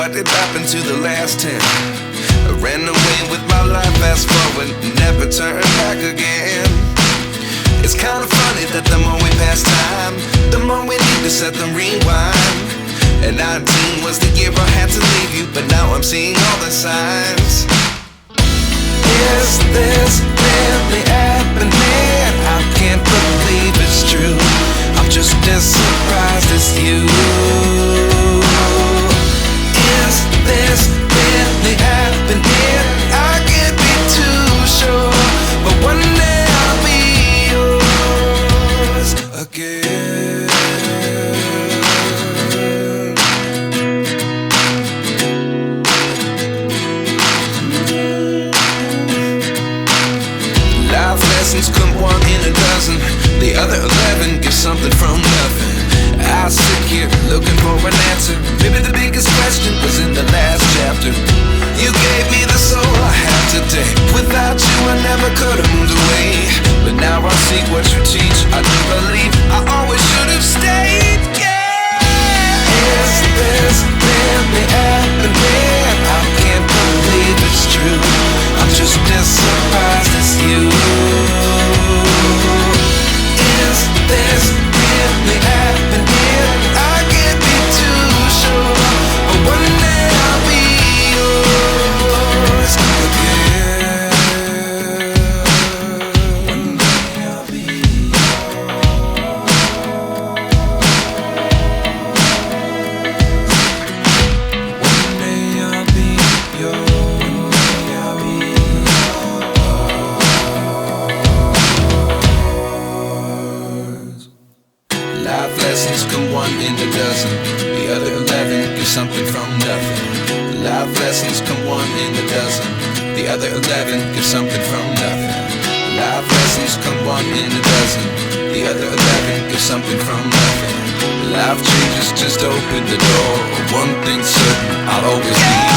what did happen to the last 10? I ran away with my life, fast forward, never turn back again. It's kinda funny that the more we pass time, the more we need to set the rewind. And 19 was the year I had to leave you, but now I'm seeing all the signs. Is this really happening? I can't believe it's true. I'm just as surprised as you. Is this really happening? I can't be too sure, but one day I'll be yours again. Life lessons come one in a dozen. The other 11 give something from nothing. I sit here looking for an answer. Maybe the biggest question was in the last chapter. You gave me the soul I have today. Without you I never could have moved away. But now I see what you teach. I do believe I always should have stayed. Yeah. Is this really happening? I can't believe it's true. I'm just as surprised as you. Is this really happening? I can't be too sure, but one day I'll be yours again. One day I'll be One day I'll be yours. Life lessons come one in a dozen. The other 11 give something from nothing. Life lessons come one in a dozen. The other 11 give something from nothing. Life lessons come one in a dozen. The other 11 give something from nothing. Life changes just open the door. One thing's certain, I'll always be